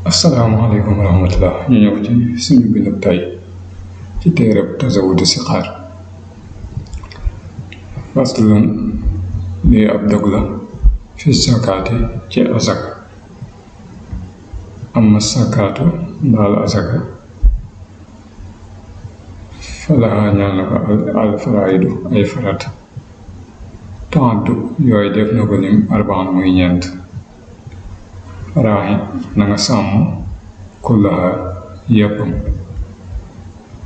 asalaamaaleykum wa rahmatullah ñu ñëw ci suñu bindu tay ci téereb tazawudu sixar faslun lii ab dog la fi sakaati ci asaka amma sakaatu ndaal asaka falaha ñaan la ko al faraidu ay farat taaddu yooyu def na ko lim arbaan muy ñeent faraaxi na nga sàmm kullaha yéppam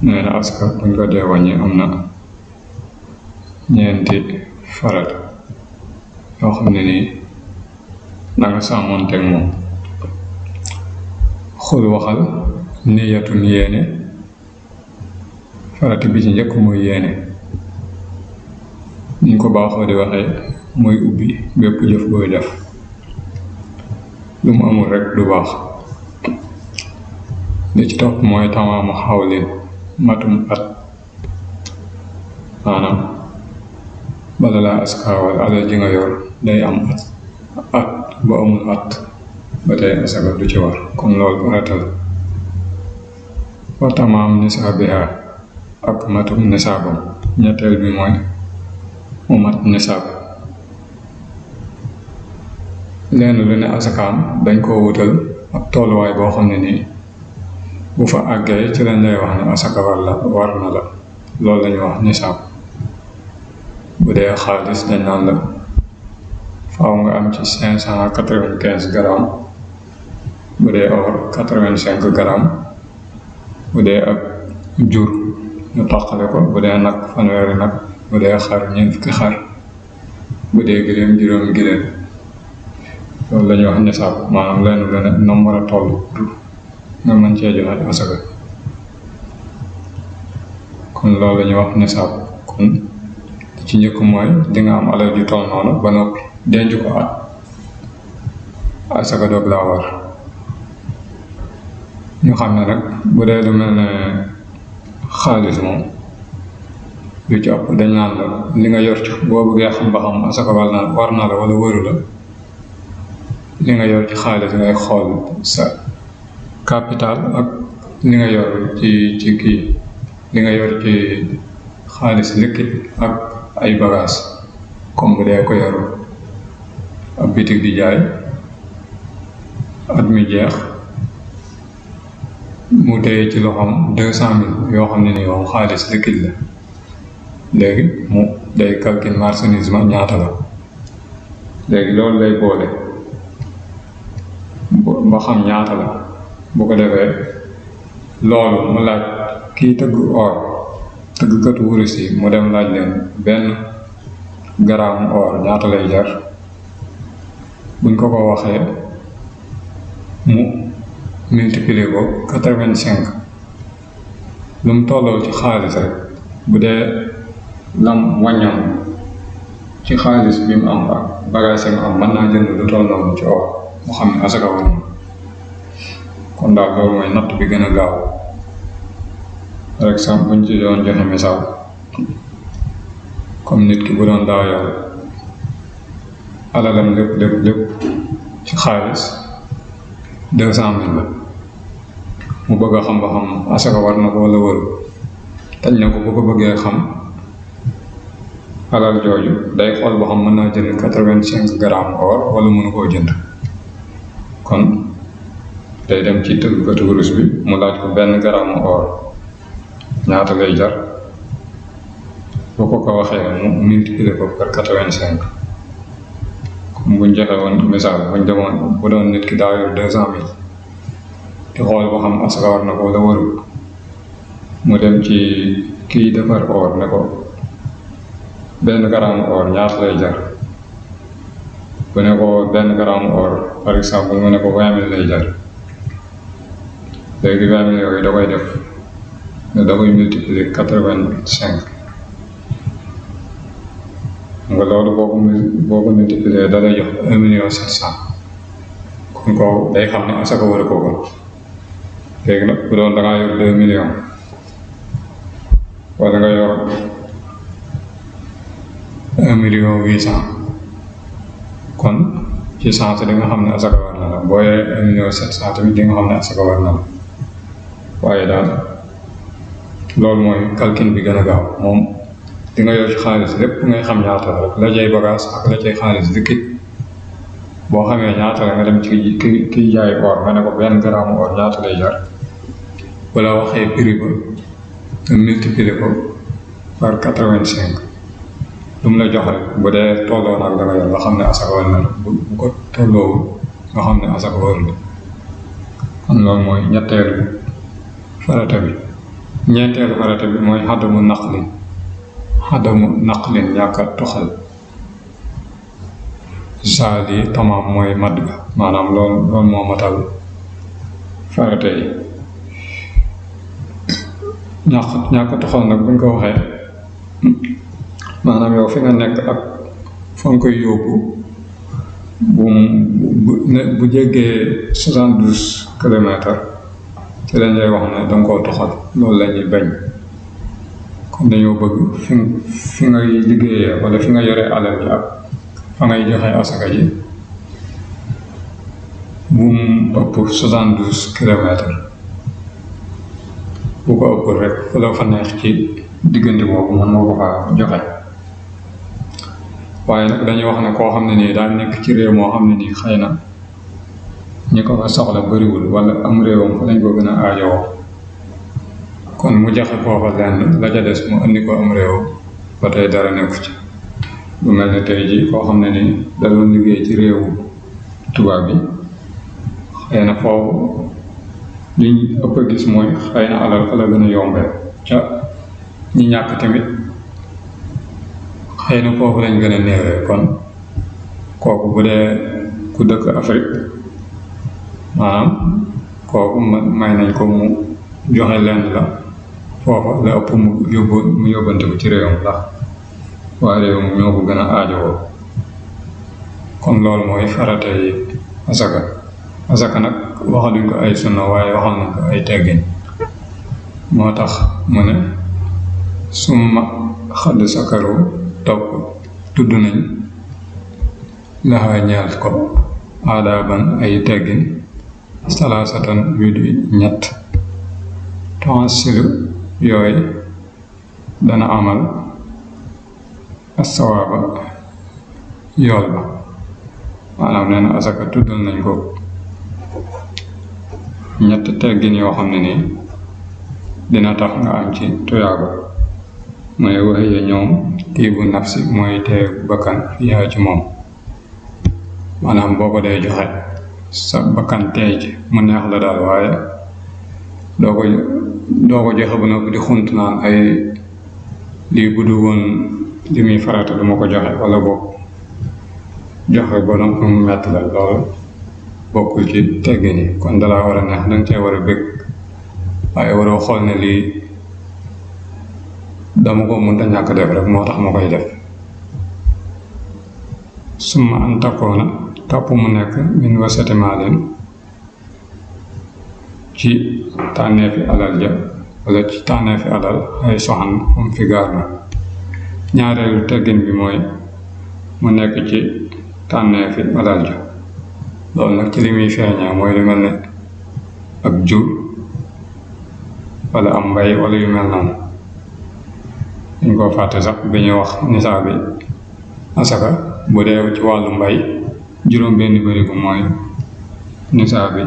nee na aska buñ ko dee wàññi am na ñeenti farat yoo xam ne nii na nga sàmmoonteeg moom xul waxal niyatun yéene farati bi ci njëkk muy yéene niñ ko baaxoo di waxee mooy ubbi bépp jëf booy def lu mu amul rek du baax li ci topp mooy tamaamu xawlin matum at maanaam bala laa askaawal alal ji nga yor day am at bu amul at ba tey asaka du ci war kon loolu farata la wa tamaam nisaabiha ak matum nisaabam ñetteel bi mooy mu mat nisaab lenn lu ne asakaam dañ koo wutal ab tolluwaay boo xam ne nii bu fa àggee ci lañ lay wax ne asaka war na la loolu lañuy wax nisaab bu dee xaalis dañ naan la faaw nga am ci 595 grammes bu dee or 85 grammes bu dee ak jur ñu taqale ko bu dee nag fanweeri nag bu dee xar ñeent fukki xar bu dee giléem juróomi giléem loolu la ñuy wax nisaab maanaam lenn lu ne na mu war a toll nga mën cee joxe asaka kon loolu la ñuy wax nisaab kon ci njëkk mooy di nga am alal ju toll noonu ba noppi denc ko at asaka doog laa war ñu xam ne nag bu dee lu mel ne xaalis moom lu ci ëpp dañ naan la li nga yor ci boo bëggee xam ba xam asaka war na la wala wëru la li nga yor ci xaalis ngay xool sa capital ak li nga yor ci kii li nga yor ci xaalis liquide ak ay bagages comme bu dee ko yor ab bitig di jaay at mi jeex mu téye ci loxoom 200,000 yoo xam ne ni moom xaalis liquide la léegi mu day calcul marchandise ma ñaata la léegi loolu lay boole ba xam ñaata la bu ko defee loolu mu laaj kii tëgg or tëggkatu wurus yi mu dem laaj leen benn gramme or ñaata lay jar buñ ko waxee mu multiplier ko 85 lu mu tolloo ci xaalis rek bu dee lam wàññoon ci xaalis bi mu am ak bagage yi mu am mën naa jënd lu toll noonu ci or mu xam ne asaka war na kon daal loolu mooy natt bi gën a gaaw par exemple buñ ci doon joxe misaal comme nit ki bu doon daa yor alalam lépp ci xaalis 200,000 la mu bëgg a xam ba xam asaka war na ko wala wëru tañ na ko bu ko bëggee xam alal jooju day xool ba xam mën naa jënd 85 grammes or wala mënu koo jënd kon day dem ci tëggkatu wurus bi mu laaj ko benn gramme or ñaata lay jar boo ko waxee mu multiplier ko par 85 comme buñ joxe woon misaal buñ demoon bu doon nit ki daa yor 200,000 di xool ba xam asaka war na ko wala warul mu dem ci kii defar or ne ko benn gramme or ñaata lay jar bu ne ko benn gramme or par exemple mu ne ko 20,000 lay jar léegi 20,000 yooyu da koy def ne da koy multiplier 85 nga loolu boo ko multiplier da lay jox 1,700,000 kon kooku day xam ne asaka war a ko kon léegi nag bu doon da ngaa yor 2 millions wala nga yor 1,800,000 kon ci santé di nga xam ne asaka war na la boo yoree 1,7 million tamit di nga xam ne asaka war na la waaye daal loolu mooy calcul bi gën a gaaw moom di nga yor ci xaalis lépp ngay xam ñaata la rek la cay bagage ak la cay xaalis liquide boo xamee ñaata la nga dem ci kiy jaay or nga ne ko benn gramme or ñaata lay jar wala waxee prix ba nga multiplier ko par 85 lu mu la jox rek bu dee tolloo nag da nga yor nga xam ne asaka war na la bu ko tolloo nga xam ne asaka warul la kon loolu mooy ñetteelu farata bi. ñeenteelu farata bi mooy xadamu naqlin ñàkk a toxal saali tamaam mooy madd ga maanaam loolu moo matal farata yi ñàkk a toxal nag buñ ko waxee maanaam yow fi nga nekk ak fa nga koy yóbbu bu jéggee 72 kilomètres te lañ lay wax ne danga koo toxal loolu la ñuy bañ kon dañoo bëgg fi ngay liggéeyee wala fi nga yoree alal ji ak fa ngay joxe asaka ji bu mu ëpp 72 kilomètres bu ko ëpp rek fu la fa neex ci diggante boobu mën moo ko fa joxe waaye nag dañuy wax ne koo xam ne nii daal nekk ci réew moo xam ne nii xëy na ñi ko fa soxla bëriwul wala am réewam fa lañ ko gën a aajowoo kon mu joxe foofa lenn la ca des mu indi ko am réew ba tey dara nekku ci lu mel ne tey ji koo xam ne ni da doon liggéey ci réewu tubaab bi xëy na foofu liñ ëpp a gis mooy xëy na alal fa la gën a yombee ca ñi ñàkk tamit xëy na foofu lañ gën a néewee kon kooku bu dee ku dëkk Afrique maanaam kooku may nañ ko mu joxe lenn la foofa la ëpp mu yóbbante ko ci réewam ndax waa réewam ñoo ko gën a aajowoo kon loolu mooy farata yi asaka nag waxaluñ ko ay sunna waaye waxal nañ ko ay teggin moo tax mu ne summa xadd sakaru topp tudd nañ laxaa ñeel ko aadaaban ay teggin salaasatan yu di ñett tonsilu yooyu dana amal asawaaba yool ba maanaam nee na asaka tuddal nañ ko ñett teggin yoo xam ne nii dina tax nga am ci tuyaaba mooy waxee ñoom tiibu nafsi mooy tee bakkan fiyaa ci moom maanaam boo ko dee joxe sa bakkan teey ci mu neex la daal waaye doo ko joxe ba noppi di xunt naan ay lii bu du woon li muy farata du ma ko joxe wala boog joxe ba noppi mu mett la loolu bokkul ci teggin yi kon dalaa war a neex danga cee war a bëgg waaye waroo xool ne lii dama ko mënta ñàkk def rek moo tax ma koy def summa an takkoona topp mu nekk min wasati maalin ci tànneefi alal ja wala ci tànneefi alal ay soxan fam fi gaar na ñaareelu teggin bi mooy mu nekk ci tànneefi alal ja loolu nag ci li muy feeñee mooy lu mel ne ak jur wala am mbay wala yu mel noonu dañ koo fàtte sax bi ñuy wax nisaab bi asaka bu dee ci wàllu mbay juróom benn barigo mooy nisaab bi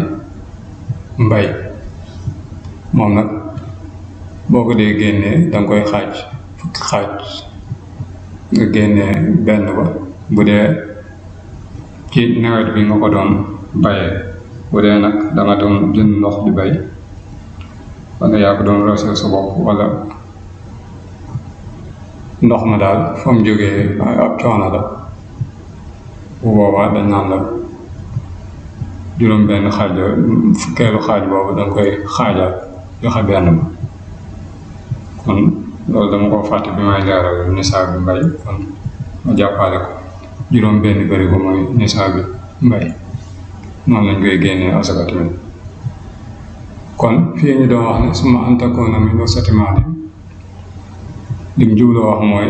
mbay moom nag boo ko dee génnee danga koy xaaj fukki xaaj nga génnee benn ba bu dee ci nawet bi nga ko doon bayee bu dee nag danga doon jënd ndox di bay wala yaa ko doon roosee sa bopp wala ndox ma daal fa mu jógee ab coono la bu boobaa dañ naan la juróom benn xaaj fukkeelu xaaj boobu danga koy xaajaat joxe benn ba kon loolu dama ko fàtte bi may leeral nisaab bi mbay kon ma jàppale ko juróom benn bëri ko mooy nisaab bi mbay noonu lañ koy génnee asaka tamit kon fii ñu doon wax ne summa an takuuna min wasati maalin lim jubloo wax mooy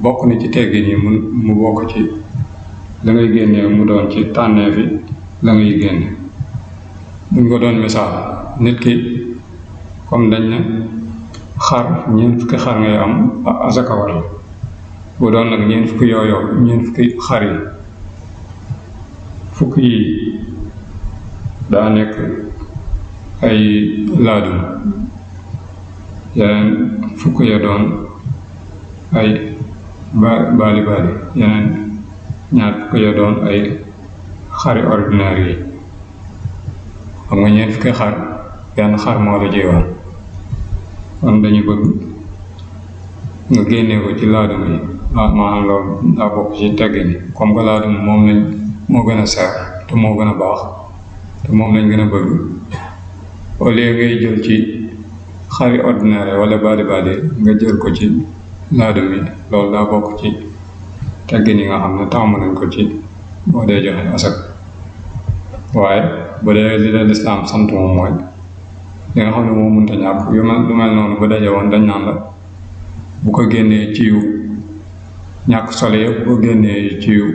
bokk na ci teggin yi mu bokk ci la ngay génnee mu doon ci tànnee fi la ngay génne. buñ ko doon misaal nit ki comme dañ ne xar ñeent fukki xar ngay am asaka war la bu doon nag ñeent fukki xar yi fukk yi daa nekk ay laadum yeneen fukk ya doon ay baali yeneen ñaar fukk ya doon ay xari ordinaire yi. xam nga ñeent fukki xar benn xar moo la jiwaan kon dañu bëgg nga génnee ko ci laadum yi maanaam loolu daa bokk ci teggi ni comme que laadum moo gën a seer te moo gën a baax te moom lañ gën a bëgg au lieu ngay jël ci xari ordinaire wala baali nga jël ko ci laadum yi loolu daa bokk ci teggi ni nga xam ne tàmm nañ ko ci boo dee joxe asak. waaye bu dee li la lislaam sant moom mooy li nga xam ne moo mënta ñàkk lu mel noonu bu daje woon dañ naan la bu ko génnee ci yu ñàkk solo yëpp bu ko génnee ci yu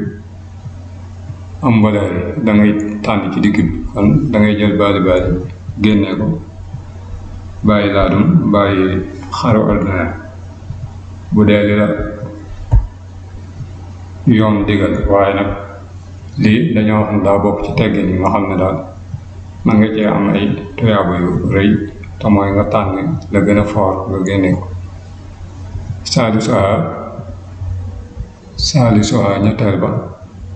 am valeur yi da ngay tànn ci digg bi kon da ngay jël baali génnee ko bàyyi laadum bàyyi xaru ordinaire bu dee li la yoon digal. waaye nag lii dañoo wax ne daa bokk ci teggin yi nga xam ne daal man nga cee am ay tuyaaba yu rëy te mooy nga tànn la gën a foor nga génne ko. saalisuha ñetteel ba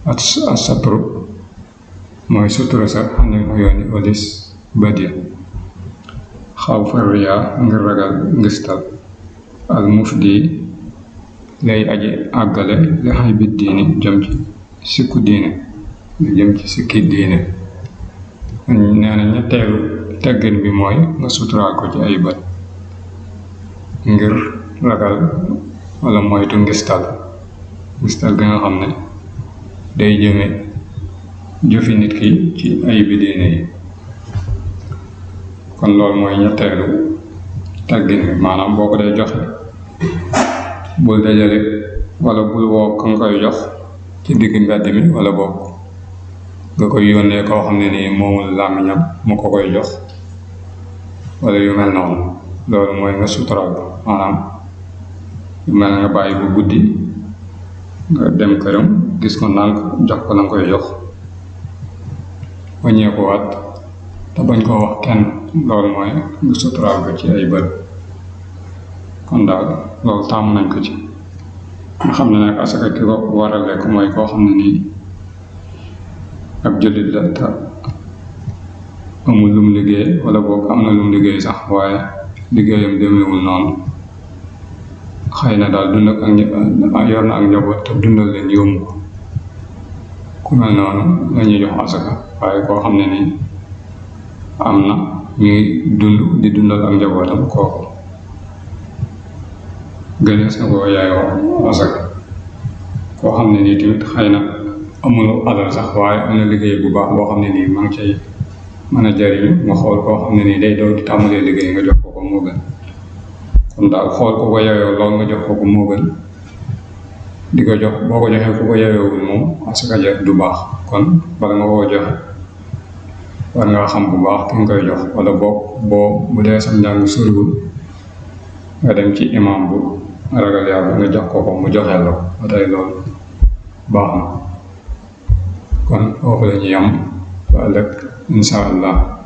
ak satru mooy sutura sa xam ne mu yónni olis badiya xaw fariya ngir ragal ngistal al mufdi lay aji àggale li xay bit diini jëm ci sikku diine lu jëm ci sikki diine. nee na ñetteelu teggin bi mooy nga suturaal ko ci ay bët ngir ragal wala moytu ngistal gi nga xam ne day jëme jëfi nit ki ci ay bi diine yi. kon loolu mooy ñetteelu teggin bi maanaam boo ko dee joxe bul dajale wala bul woo ka nga koy jox ci digg mbedd mi wala bokk nga koy yónnee koo xam ne nii moomul làmmiñam mu ko koy jox wala yu mel noonu. loolu mooy nga suturaal maanaam yu mel nga bàyyi bu guddi nga dem këram gis ko naan ko jox ko la nga koy jox waññeeku waat te bañ koo wax kenn. loolu mooy nga suturaal ko ci ay bët. kon daal loolu tàmm nañ ko ci nga xam ne nag asaka ki ko war a lekk mooy koo xam ne nii ab jullit la te amul lum liggéey wala boog am na lum liggéey sax waaye liggéeyam demeewul noonu xëy na daal yor na ak njaboot te dundal leen yomb ko ku mel noonu la ñuy jox asaka. waaye koo xam ne nii am na ñu ngi di dundal ak njabootam kooku gënees na koo yaayoo asaka. koo xam ne nii tamit xëy na amul alal sax waaye am na liggéey bu baax boo xam ne nii maa ngi cay mën a jariñu nga xool koo xam ne nii day doon di tàmbalee liggéey nga jox ko moo gën. kon daal xool ku ko yaayoo lool nga jox ko moo gën di ko jox boo ko joxee ku ko yaayoowul moom asaka ja du baax. kon bala nga koo joxe war ngaa xam bu baax ki nga koy jox wala bu dee sam njàng soriwul nga dem ci imam bu ragal yàlla nga jox ko mu joxeel la ko ba tey loolu baax na. kon foofu la ñuy am ba ëllëg insha allah.